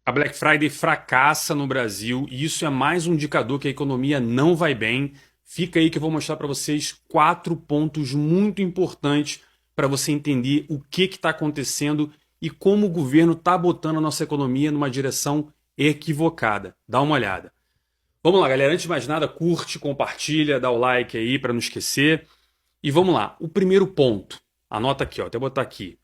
A Black Friday fracassa no Brasil e isso é mais um indicador que a economia não vai bem. Fica aí que eu vou mostrar para vocês 4 pontos muito importantes para você entender o que está acontecendo e como o governo está botando a nossa economia numa direção equivocada. Dá uma olhada. Vamos lá, galera. Antes de mais nada, curte, compartilha, dá o like aí para não esquecer. E vamos lá. O primeiro ponto, anota aqui, ó, até botar aqui.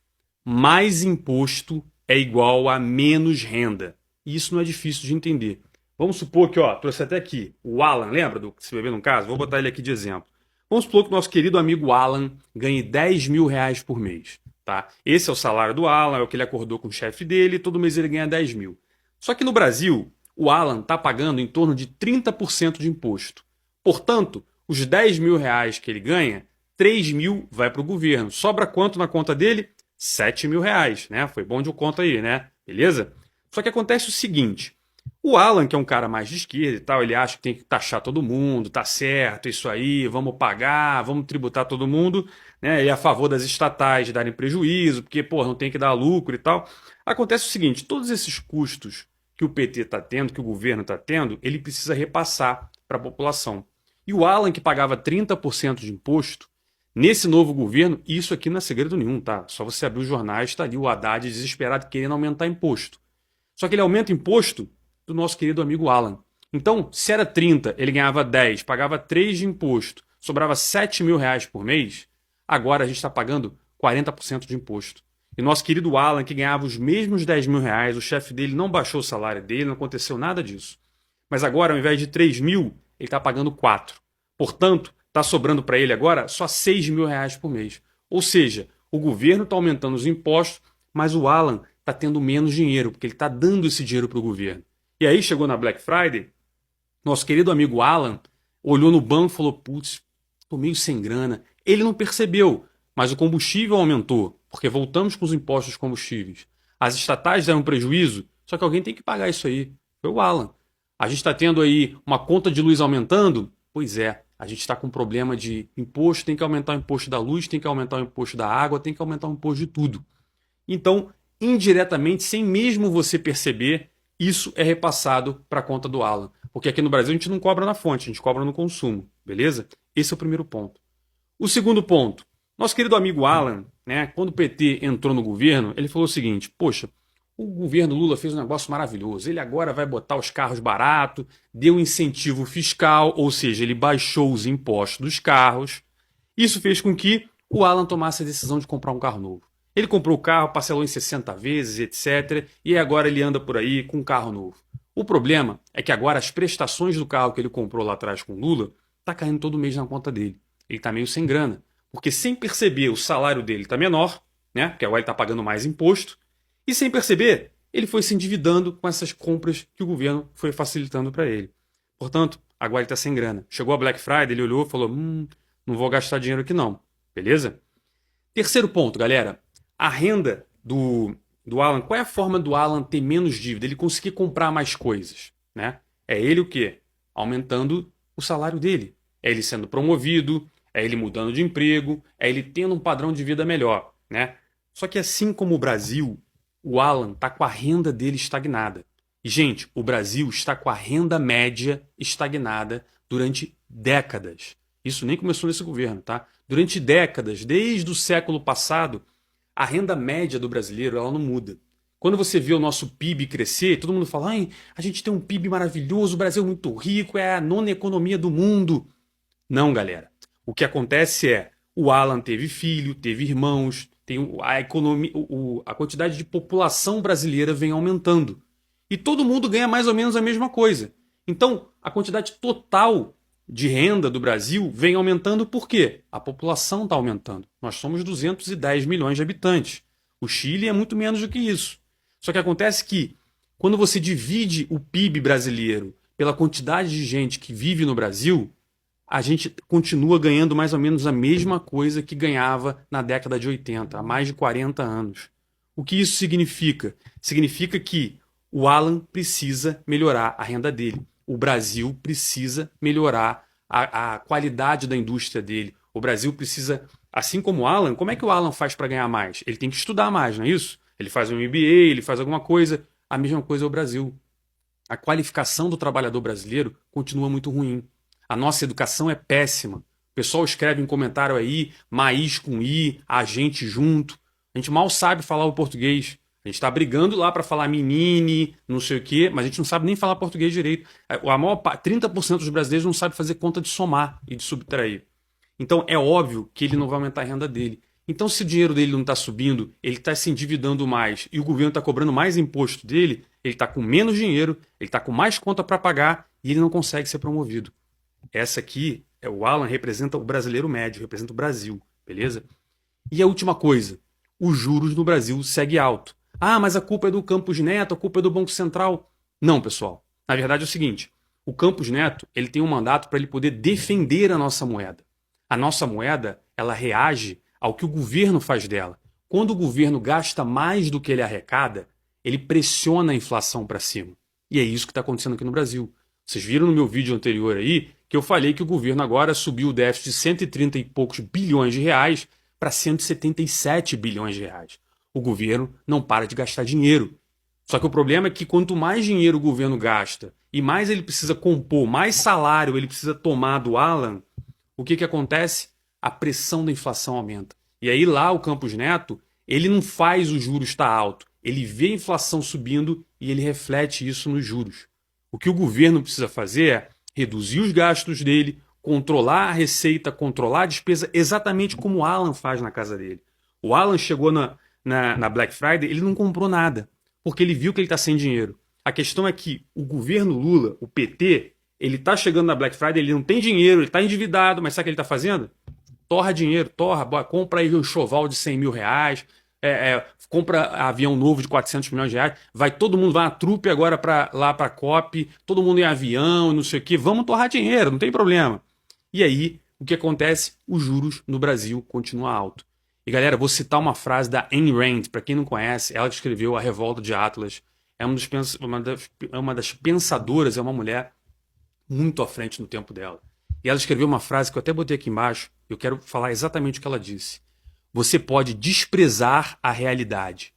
Mais imposto é igual a menos renda. E isso não é difícil de entender. Vamos supor que, ó, trouxe até aqui o Alan, lembra do que se bebê no caso? Vou botar ele aqui de exemplo. Vamos supor que o nosso querido amigo Alan ganhe 10 mil reais por mês. Tá? Esse é o salário do Alan, é o que ele acordou com o chefe dele, e todo mês ele ganha 10 mil. Só que no Brasil, o Alan está pagando em torno de 30% de imposto. Portanto, os 10 mil reais que ele ganha, 3 mil vai para o governo. Sobra quanto na conta dele? 7 mil reais, né? Foi bom de conta aí, né? Beleza? Só que acontece o seguinte: o Alan, que é um cara mais de esquerda e tal, ele acha que tem que taxar todo mundo, tá certo, isso aí, vamos pagar, vamos tributar todo mundo, né? Ele é a favor das estatais de darem prejuízo, porque, pô, não tem que dar lucro e tal. Acontece o seguinte: todos esses custos que o PT está tendo, que o governo está tendo, ele precisa repassar para a população. E o Alan, que pagava 30% de imposto, nesse novo governo, isso aqui não é segredo nenhum, tá? Só você abrir os jornais, está ali o Haddad desesperado querendo aumentar imposto. Só que ele aumenta imposto do nosso querido amigo Alan. Então, se era 30, ele ganhava 10, pagava 3 de imposto, sobrava 7 mil reais por mês, agora a gente está pagando 40% de imposto. E nosso querido Alan, que ganhava os mesmos 10 mil reais, o chefe dele não baixou o salário dele, não aconteceu nada disso. Mas agora, ao invés de 3 mil, ele está pagando 4. Portanto, está sobrando para ele agora só 6 mil reais por mês. Ou seja, o governo está aumentando os impostos, mas o Alan está tendo menos dinheiro, porque ele está dando esse dinheiro para o governo. E aí chegou na Black Friday, nosso querido amigo Alan olhou no banco e falou: putz, estou meio sem grana. Ele não percebeu, mas o combustível aumentou, porque voltamos com os impostos dos combustíveis. As estatais deram prejuízo, só que alguém tem que pagar isso aí. Foi o Alan. A gente está tendo aí uma conta de luz aumentando? Pois é, a gente está com um problema de imposto, tem que aumentar o imposto da luz, tem que aumentar o imposto da água, tem que aumentar o imposto de tudo. Então, indiretamente, sem mesmo você perceber, isso é repassado para a conta do Alan. Porque aqui no Brasil a gente não cobra na fonte, a gente cobra no consumo, beleza? Esse é o primeiro ponto. O segundo ponto, nosso querido amigo Alan, né, quando o PT entrou no governo, ele falou o seguinte: poxa, o governo Lula fez um negócio maravilhoso, ele agora vai botar os carros baratos, deu incentivo fiscal, ou seja, ele baixou os impostos dos carros. Isso fez com que o Alan tomasse a decisão de comprar um carro novo. Ele comprou o carro, parcelou em 60 vezes, etc. E agora ele anda por aí com um carro novo. O problema é que agora as prestações do carro que ele comprou lá atrás com o Lula tá caindo todo mês na conta dele. Ele tá meio sem grana. Porque sem perceber o salário dele tá menor, né? Porque agora ele tá pagando mais imposto. E sem perceber, ele foi se endividando com essas compras que o governo foi facilitando para ele. Portanto, agora ele está sem grana. Chegou a Black Friday, ele olhou e falou: não vou gastar dinheiro aqui não. Beleza? Terceiro ponto, galera. A renda do Alan. Qual é a forma do Alan ter menos dívida? Ele conseguir comprar mais coisas, né? É ele o quê? Aumentando o salário dele. É ele sendo promovido, é ele mudando de emprego, é ele tendo um padrão de vida melhor, né? Só que assim como o Brasil, o Alan está com a renda dele estagnada. E, gente, o Brasil está com a renda média estagnada durante décadas. Isso nem começou nesse governo, tá? Durante décadas, desde o século passado, a renda média do brasileiro ela não muda. Quando você vê o nosso PIB crescer, todo mundo fala: ai, a gente tem um PIB maravilhoso, o Brasil é muito rico, é a nona economia do mundo. Não, galera. O que acontece é, o Alan teve filho, teve irmãos, a economia, a quantidade de população brasileira vem aumentando. E todo mundo ganha mais ou menos a mesma coisa. Então, a quantidade total de renda do Brasil vem aumentando por quê? A população está aumentando. Nós somos 210 milhões de habitantes. O Chile é muito menos do que isso. Só que acontece que, quando você divide o PIB brasileiro pela quantidade de gente que vive no Brasil, a gente continua ganhando mais ou menos a mesma coisa que ganhava na década de 80, há mais de 40 anos. O que isso significa? Significa que o Alan precisa melhorar a renda dele. O Brasil precisa melhorar a qualidade da indústria dele. O Brasil precisa, assim como o Alan, como é que o Alan faz para ganhar mais? Ele tem que estudar mais, não é isso? Ele faz um MBA, ele faz alguma coisa. A mesma coisa é o Brasil. A qualificação do trabalhador brasileiro continua muito ruim. A nossa educação é péssima. O pessoal escreve em comentário aí, Maís com I, a gente junto. A gente mal sabe falar o português. A gente está brigando lá para falar menine, não sei o quê, mas a gente não sabe nem falar português direito. 30% dos brasileiros não sabe fazer conta de somar e de subtrair. Então é óbvio que ele não vai aumentar a renda dele. Então, se o dinheiro dele não está subindo, ele está se endividando mais e o governo está cobrando mais imposto dele, ele está com menos dinheiro, ele está com mais conta para pagar e ele não consegue ser promovido. Essa aqui, o Alan representa o brasileiro médio, representa o Brasil, beleza? E a última coisa, os juros no Brasil seguem alto. Ah, mas a culpa é do Campos Neto, a culpa é do Banco Central. Não, pessoal. Na verdade é o seguinte, o Campos Neto ele tem um mandato para ele poder defender a nossa moeda. A nossa moeda, ela reage ao que o governo faz dela. Quando o governo gasta mais do que ele arrecada, ele pressiona a inflação para cima. E é isso que está acontecendo aqui no Brasil. Vocês viram no meu vídeo anterior aí que eu falei que o governo agora subiu o déficit de 130 e poucos bilhões de reais para 177 bilhões de reais. O governo não para de gastar dinheiro. Só que o problema é que quanto mais dinheiro o governo gasta e mais ele precisa compor, mais salário ele precisa tomar do Alan, o que acontece? A pressão da inflação aumenta. E aí lá o Campos Neto, ele não faz o juros estar alto. Ele vê a inflação subindo e ele reflete isso nos juros. O que o governo precisa fazer é reduzir os gastos dele, controlar a receita, controlar a despesa, exatamente como o Alan faz na casa dele. O Alan chegou na Black Friday, ele não comprou nada, porque ele viu que ele está sem dinheiro. A questão é que o governo Lula, o PT, ele está chegando na Black Friday, ele não tem dinheiro, ele está endividado, mas sabe o que ele está fazendo? Torra dinheiro, compra aí um enxoval de 100 mil reais, compra avião novo de 400 milhões de reais, vai todo mundo, vai uma trupe agora lá para a COP, todo mundo em avião, não sei o quê, vamos torrar dinheiro, não tem problema. E aí, o que acontece? Os juros no Brasil continuam altos. E galera, vou citar uma frase da Ayn Rand, para quem não conhece, ela que escreveu A Revolta de Atlas, é uma das pensadoras, é uma mulher muito à frente no tempo dela. E ela escreveu uma frase que eu até botei aqui embaixo, eu quero falar exatamente o que ela disse. Você pode desprezar a realidade.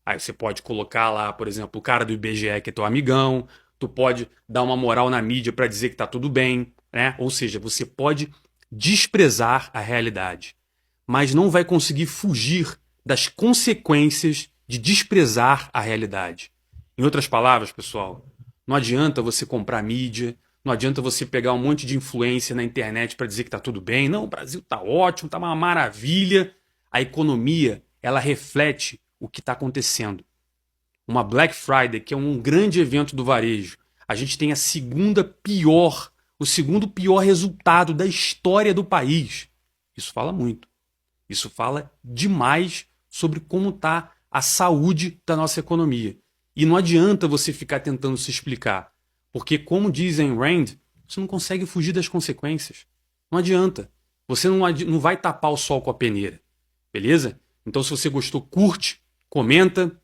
Aí você pode colocar lá, por exemplo, o cara do IBGE que é teu amigão, tu pode dar uma moral na mídia para dizer que tá tudo bem, né? Ou seja, você pode desprezar a realidade, mas não vai conseguir fugir das consequências de desprezar a realidade. Em outras palavras, pessoal, não adianta você comprar mídia, não adianta você pegar um monte de influência na internet para dizer que está tudo bem. Não, o Brasil está ótimo, está uma maravilha. A economia, ela reflete o que está acontecendo. Uma Black Friday, que é um grande evento do varejo, a gente tem o segundo pior resultado da história do país. Isso fala muito. Isso fala demais sobre como está a saúde da nossa economia. E não adianta você ficar tentando se explicar. Porque, como dizem Rand, você não consegue fugir das consequências. Não adianta. Você não vai tapar o sol com a peneira. Beleza? Então, se você gostou, curte, comenta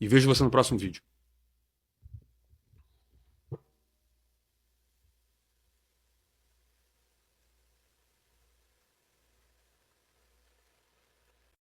e vejo você no próximo vídeo.